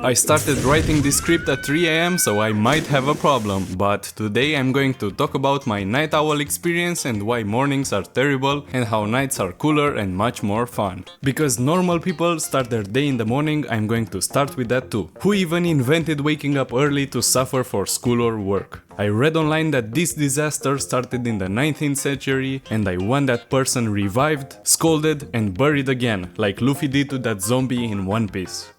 I started writing this script at 3 am, so I might have a problem, but today I'm going to talk about my night owl experience and why mornings are terrible and how nights are cooler and much more fun. Because normal people start their day in the morning, I'm going to start with that too. Who even invented waking up early to suffer for school or work? I read online that this disaster started in the 19th century and I want that person revived, scolded and buried again, like Luffy did to that zombie in One Piece.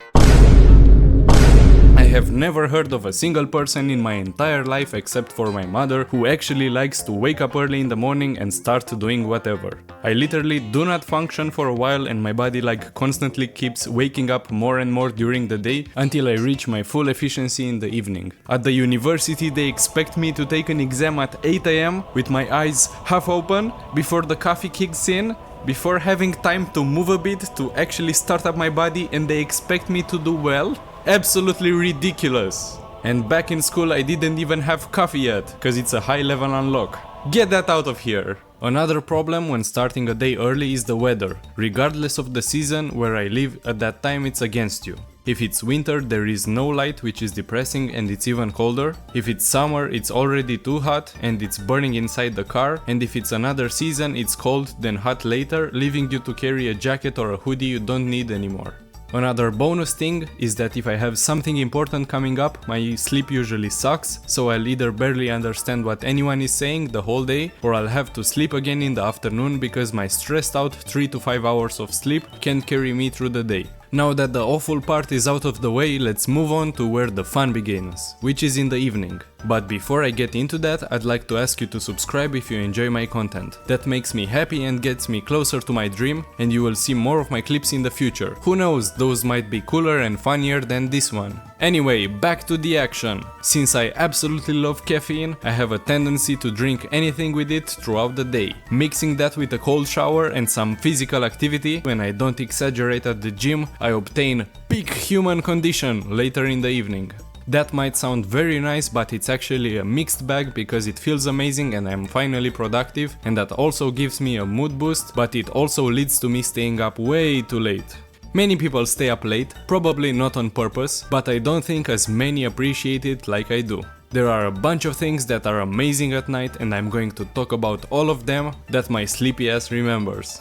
I have never heard of a single person in my entire life except for my mother who actually likes to wake up early in the morning and start doing whatever. I literally do not function for a while and my body constantly keeps waking up more and more during the day until I reach my full efficiency in the evening. At the university they expect me to take an exam at 8 am with my eyes half open before the coffee kicks in, before having time to move a bit to actually start up my body, and they expect me to do well? Absolutely ridiculous. And back in school I didn't even have coffee yet, cause it's a high level unlock. Get that out of here. Another problem when starting a day early is the weather. Regardless of the season where I live, at that time it's against you. If it's winter there is no light, which is depressing, and it's even colder. If it's summer it's already too hot and it's burning inside the car, and if it's another season it's cold then hot later, leaving you to carry a jacket or a hoodie you don't need anymore. Another bonus thing is that if I have something important coming up, my sleep usually sucks, so I'll either barely understand what anyone is saying the whole day, or I'll have to sleep again in the afternoon because my stressed out 3 to 5 hours of sleep can't carry me through the day. Now that the awful part is out of the way, let's move on to where the fun begins, which is in the evening. But before I get into that, I'd like to ask you to subscribe if you enjoy my content. That makes me happy and gets me closer to my dream, and you will see more of my clips in the future. Who knows, those might be cooler and funnier than this one. Anyway, back to the action. Since I absolutely love caffeine, I have a tendency to drink anything with it throughout the day. Mixing that with a cold shower and some physical activity, when I don't exaggerate at the gym, I obtain peak human condition later in the evening. That might sound very nice, but it's actually a mixed bag because it feels amazing and I'm finally productive, and that also gives me a mood boost, but it also leads to me staying up way too late. Many people stay up late, probably not on purpose, but I don't think as many appreciate it like I do. There are a bunch of things that are amazing at night and I'm going to talk about all of them that my sleepy ass remembers.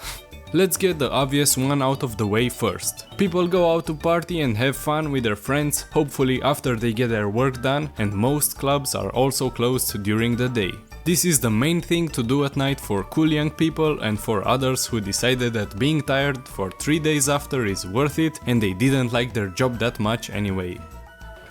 Let's get the obvious one out of the way first. People go out to party and have fun with their friends, hopefully after they get their work done, and most clubs are also closed during the day. This is the main thing to do at night for cool young people and for others who decided that being tired for 3 days after is worth it and they didn't like their job that much anyway.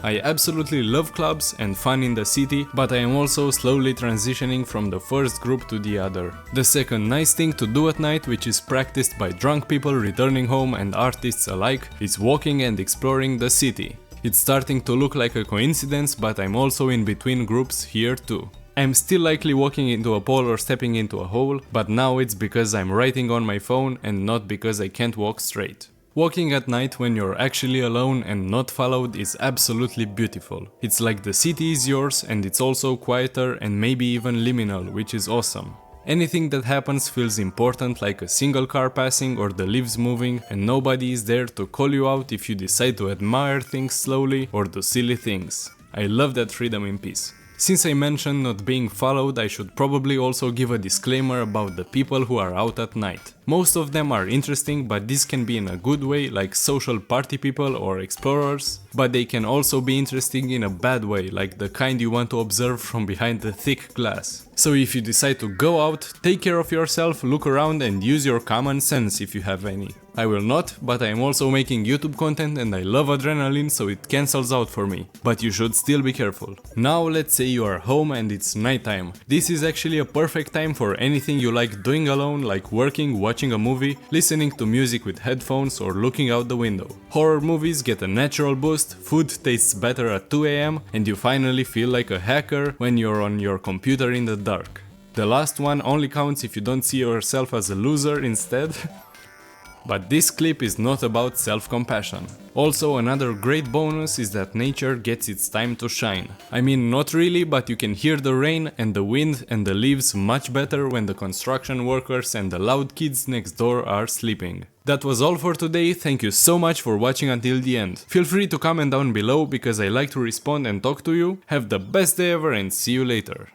I absolutely love clubs and fun in the city, but I am also slowly transitioning from the first group to the other. The second nice thing to do at night, which is practiced by drunk people returning home and artists alike, is walking and exploring the city. It's starting to look like a coincidence, but I'm also in between groups here too. I'm still likely walking into a pole or stepping into a hole, but now it's because I'm writing on my phone and not because I can't walk straight. Walking at night when you're actually alone and not followed is absolutely beautiful. It's like the city is yours and it's also quieter and maybe even liminal, which is awesome. Anything that happens feels important, like a single car passing or the leaves moving, and nobody is there to call you out if you decide to admire things slowly or do silly things. I love that freedom in peace. Since I mentioned not being followed, I should probably also give a disclaimer about the people who are out at night. Most of them are interesting, but this can be in a good way, like social party people or explorers, but they can also be interesting in a bad way, like the kind you want to observe from behind the thick glass. So if you decide to go out, take care of yourself, look around and use your common sense if you have any. I will not, but I am also making YouTube content and I love adrenaline, so it cancels out for me. But you should still be careful. Now let's say you are home and it's nighttime. This is actually a perfect time for anything you like doing alone, like working, watching a movie, listening to music with headphones or looking out the window. Horror movies get a natural boost, food tastes better at 2 am, and you finally feel like a hacker when you're on your computer in the dark. The last one only counts if you don't see yourself as a loser instead. But this clip is not about self-compassion. Also, another great bonus is that nature gets its time to shine. I mean, not really, but you can hear the rain and the wind and the leaves much better when the construction workers and the loud kids next door are sleeping. That was all for today, thank you so much for watching until the end. Feel free to comment down below because I like to respond and talk to you. Have the best day ever and see you later.